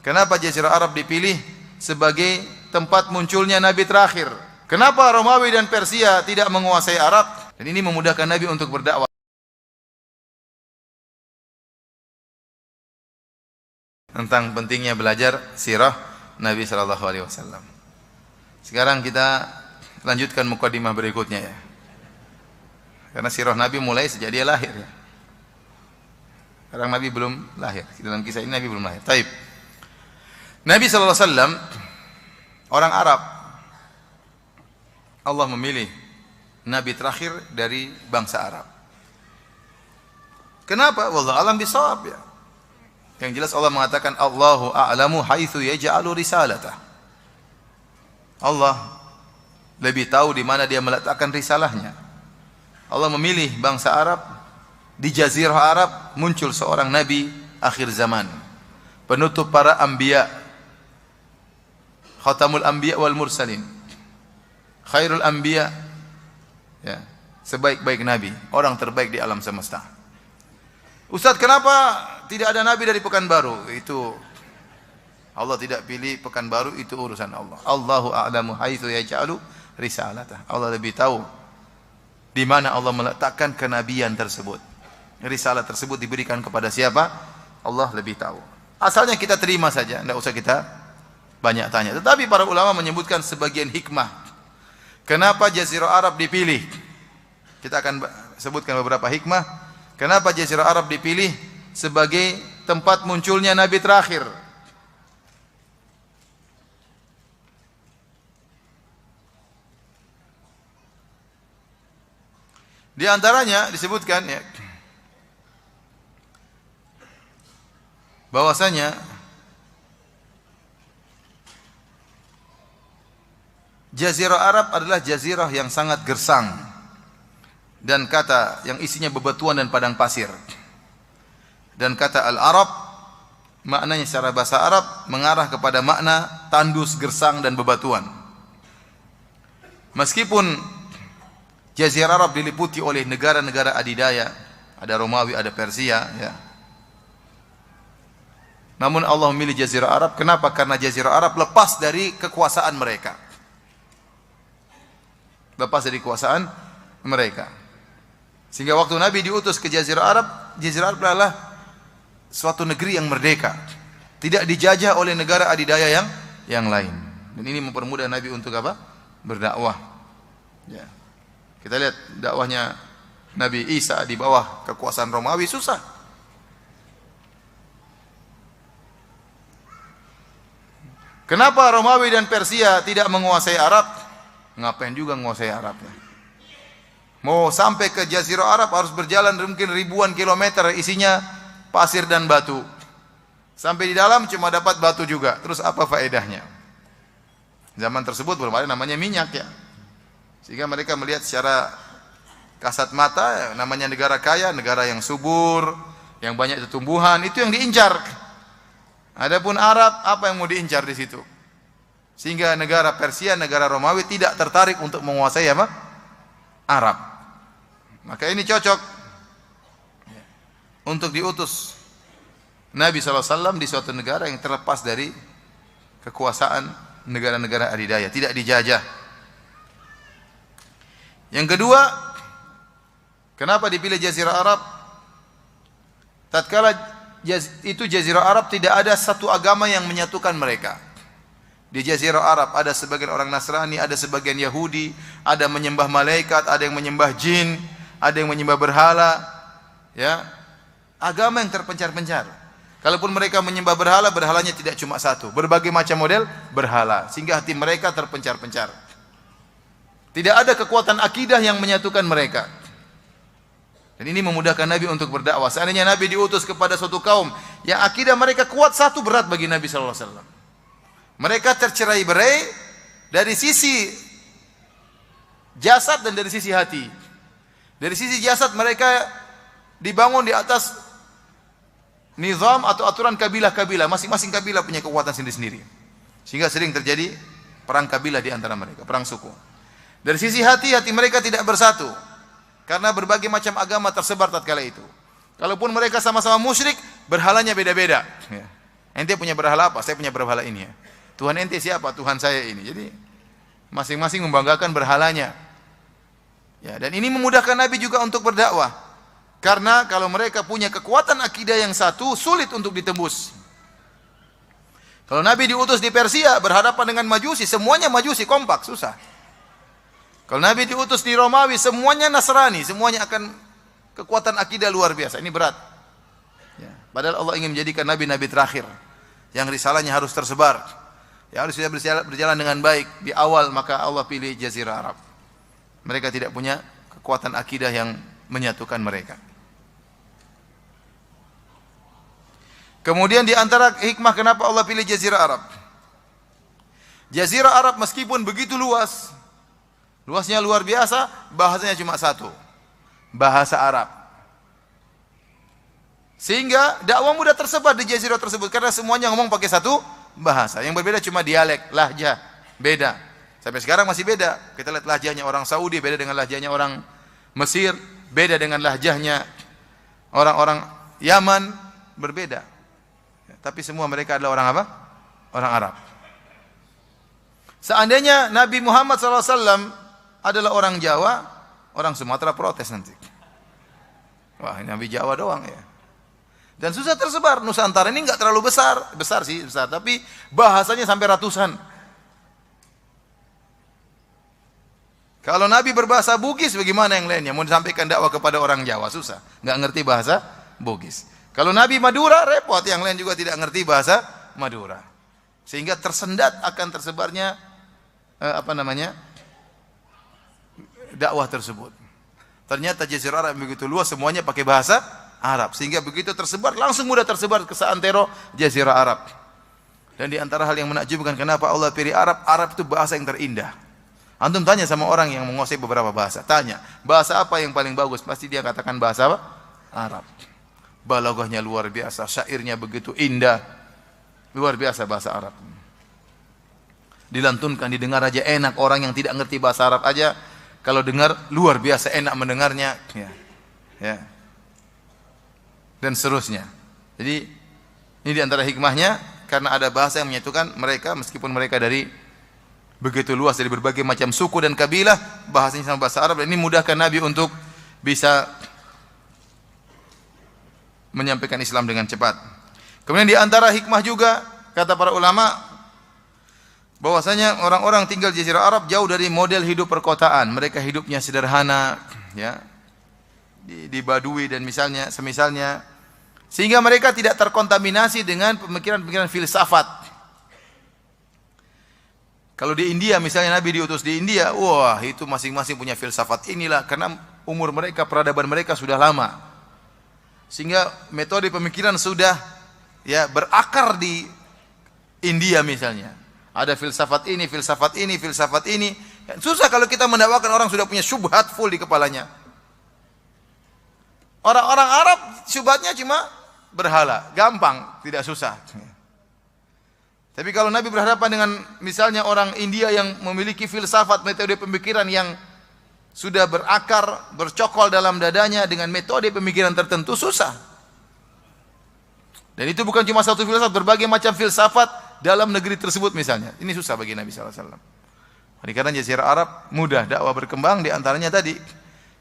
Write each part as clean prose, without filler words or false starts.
Kenapa Jazirah Arab dipilih sebagai tempat munculnya Nabi terakhir? Kenapa Romawi dan Persia tidak menguasai Arab? Dan ini memudahkan Nabi untuk berdakwah. Tentang pentingnya belajar sirah Nabi sallallahu alaihi wasallam. Sekarang kita lanjutkan mukadimah berikutnya ya. Karena sirah Nabi mulai sejak dia lahir ya. Sekarang Nabi belum lahir. Dalam kisah ini Nabi belum lahir. Taib. Nabi sallallahu alaihi wasallam orang Arab. Allah memilih nabi terakhir dari bangsa Arab. Kenapa? Wallahu a'lam bishawab ya. Yang jelas Allah mengatakan Allahu a'lamu haitsu yaj'alu risalatah. Allah lebih tahu di mana dia meletakkan risalahnya. Allah memilih bangsa Arab, di jazirah Arab muncul seorang nabi akhir zaman, penutup para anbiya, khatamul anbiya wal mursalin, khairul anbiya ya, sebaik-baik nabi, orang terbaik di alam semesta. Ustaz, kenapa tidak ada nabi dari Pekanbaru? Itu Allah tidak pilih Pekanbaru, itu urusan Allah. Allahu a'lamu haitsu yaj'alu risalatah. Allah lebih tahu di mana Allah meletakkan kenabian tersebut. Risalah tersebut diberikan kepada siapa? Allah lebih tahu. Asalnya kita terima saja, tidak usah kita banyak tanya. Tetapi para ulama menyebutkan sebagian hikmah. Kenapa Jazirah Arab dipilih? Kita akan sebutkan beberapa hikmah. Kenapa Jazirah Arab dipilih sebagai tempat munculnya Nabi terakhir? Di antaranya disebutkan ya, bahwasanya Jazirah Arab adalah jazirah yang sangat gersang dan kata yang isinya bebatuan dan padang pasir. Dan kata al-Arab maknanya secara bahasa Arab mengarah kepada makna tandus, gersang dan bebatuan. Meskipun Jazirah Arab diliputi oleh negara-negara adidaya, ada Romawi, ada Persia ya. Namun Allah memilih Jazirah Arab. Kenapa? Karena Jazirah Arab lepas dari kekuasaan mereka. Lepas dari kekuasaan mereka. Sehingga waktu Nabi diutus ke Jazirah Arab adalah suatu negeri yang merdeka, tidak dijajah oleh negara adidaya yang lain. Dan ini mempermudah Nabi untuk apa? Berdakwah. Ya. Kita lihat dakwahnya Nabi Isa di bawah kekuasaan Romawi susah. Kenapa Romawi dan Persia tidak menguasai Arab? Ngapain juga menguasai Arab ya? Mau sampai ke Jazirah Arab harus berjalan mungkin ribuan kilometer, isinya pasir dan batu. Sampai di dalam cuma dapat batu juga. Terus apa faedahnya? Zaman tersebut belum ada namanya minyak ya. Sehingga mereka melihat secara kasat mata, namanya negara kaya, negara yang subur, yang banyak tumbuhan, itu yang diincar. Adapun Arab, apa yang mau diincar di situ? Sehingga negara Persia, negara Romawi tidak tertarik untuk menguasai apa? Arab. Maka ini cocok untuk diutus Nabi SAW di suatu negara yang terlepas dari kekuasaan negara-negara adidaya, tidak dijajah. Yang kedua, kenapa dipilih Jazirah Arab? Tatkala itu Jazirah Arab tidak ada satu agama yang menyatukan mereka. Di Jazirah Arab ada sebagian orang Nasrani, ada sebagian Yahudi, ada menyembah malaikat, ada yang menyembah jin, ada yang menyembah berhala, ya. Agama yang terpencar-pencar. Kalaupun mereka menyembah berhala, berhalanya tidak cuma satu, berbagai macam model berhala, sehingga hati mereka terpencar-pencar. Tidak ada kekuatan akidah yang menyatukan mereka. Dan ini memudahkan Nabi untuk berdakwah. Seandainya Nabi diutus kepada suatu kaum yang akidah mereka kuat, satu berat bagi Nabi sallallahu alaihi wasallam. Mereka tercerai-berai dari sisi jasad dan dari sisi hati. Dari sisi jasad mereka dibangun di atas nizam atau aturan kabilah-kabilah. Masing-masing kabilah punya kekuatan sendiri-sendiri. Sehingga sering terjadi perang kabilah di antara mereka, perang suku. Dari sisi hati, hati mereka tidak bersatu. Karena berbagai macam agama tersebar tatkala itu. Kalaupun mereka sama-sama musyrik, berhalanya beda-beda. Ya. Ente punya berhala apa? Saya punya berhala ini ya. Tuhan ente siapa? Tuhan saya ini. Jadi masing-masing membanggakan berhalanya. Ya, dan ini memudahkan Nabi juga untuk berdakwah. Karena kalau mereka punya kekuatan akidah yang satu, sulit untuk ditembus. Kalau Nabi diutus di Persia berhadapan dengan Majusi, semuanya Majusi kompak, susah. Kalau Nabi diutus di Romawi, semuanya Nasrani, semuanya akan kekuatan akidah luar biasa. Ini berat. Ya, padahal Allah ingin menjadikan Nabi-Nabi terakhir yang risalahnya harus tersebar. Ya, harus sudah berjalan dengan baik di awal, maka Allah pilih Jazirah Arab. Mereka tidak punya kekuatan akidah yang menyatukan mereka. Kemudian di antara hikmah kenapa Allah pilih Jazirah Arab. Jazirah Arab meskipun begitu luas, luasnya luar biasa, bahasanya cuma satu, bahasa Arab. Sehingga dakwah mudah tersebar di Jazirah tersebut karena semuanya ngomong pakai satu bahasa. Yang berbeda cuma dialek, lahjah, beda. Sampai sekarang masih beda. Kita lihat lahjahnya orang Saudi beda dengan lahjahnya orang Mesir, beda dengan lahjahnya orang-orang Yaman, berbeda. Tapi semua mereka adalah orang apa? Orang Arab. Seandainya Nabi Muhammad SAW adalah orang Jawa, orang Sumatera protes nanti. Wah, ini Nabi Jawa doang ya. Dan susah tersebar. Nusantara ini enggak terlalu besar, besar sih, besar, tapi bahasanya sampai ratusan. Kalau Nabi berbahasa Bugis, bagaimana yang lainnya? Mau disampaikan dakwah kepada orang Jawa, susah. Enggak ngerti bahasa Bugis. Kalau Nabi Madura, repot. Yang lain juga tidak ngerti bahasa Madura. Sehingga tersendat akan tersebarnya, dakwah tersebut. Ternyata Jazirah Arab begitu luas, semuanya pakai bahasa Arab. Sehingga begitu tersebar, langsung mudah tersebar ke seantero Jazirah Arab. Dan di antara hal yang menakjubkan, kenapa Allah pilih Arab? Arab itu bahasa yang terindah. Antum tanya sama orang yang menguasai beberapa bahasa, tanya, bahasa apa yang paling bagus? Pasti dia katakan bahasa apa? Arab. Balaghahnya luar biasa, syairnya begitu indah. Luar biasa bahasa Arab. Dilantunkan, didengar aja enak. Orang yang tidak ngerti bahasa Arab aja, kalau dengar luar biasa enak mendengarnya. Ya. Dan seterusnya. Jadi ini di antara hikmahnya, karena ada bahasa yang menyatukan mereka, meskipun mereka dari begitu luas, dari berbagai macam suku dan kabilah, bahasanya sama bahasa Arab. Dan ini mudahkan Nabi untuk bisa menyampaikan Islam dengan cepat. Kemudian di antara hikmah juga, kata para ulama, bahwasanya orang-orang tinggal di Jazirah Arab jauh dari model hidup perkotaan. Mereka hidupnya sederhana, ya, di Badui dan semisalnya, sehingga mereka tidak terkontaminasi dengan pemikiran-pemikiran filsafat. Kalau di India, misalnya Nabi diutus di India, wah itu masing-masing punya filsafat inilah, karena umur mereka, peradaban mereka sudah lama. Sehingga metode pemikiran sudah ya berakar di India misalnya. Ada filsafat ini, filsafat ini, filsafat ini. Susah kalau kita mendakwakan orang sudah punya syubhat full di kepalanya. Orang-orang Arab syubhatnya cuma berhala, gampang, tidak susah. Tapi kalau Nabi berhadapan dengan misalnya orang India yang memiliki filsafat, metode pemikiran yang sudah berakar, bercokol dalam dadanya dengan metode pemikiran tertentu, susah. Dan itu bukan cuma satu filsafat, berbagai macam filsafat dalam negeri tersebut misalnya. Ini susah bagi Nabi SAW. Karena Jazirah Arab mudah dakwah berkembang, di antaranya tadi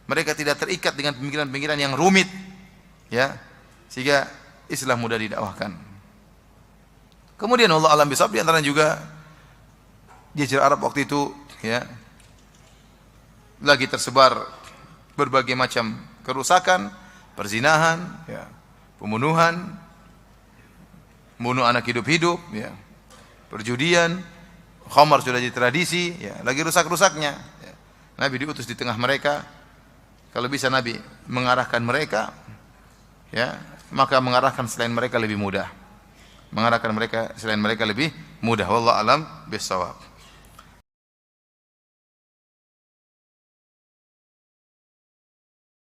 mereka tidak terikat dengan pemikiran-pemikiran yang rumit, ya, sehingga Islam mudah didakwahkan. Kemudian Allah alam bisawab, di antaranya juga Jazirah Arab waktu itu ya lagi tersebar berbagai macam kerusakan, perzinahan, ya, pembunuhan, bunuh anak hidup-hidup, ya, perjudian, khamar sudah jadi tradisi, ya, lagi rusak-rusaknya. Ya. Nabi diutus di tengah mereka. Kalau bisa Nabi mengarahkan mereka, ya, maka mengarahkan selain mereka lebih mudah. Mengarahkan mereka selain mereka lebih mudah. Wallahu alam bissawab.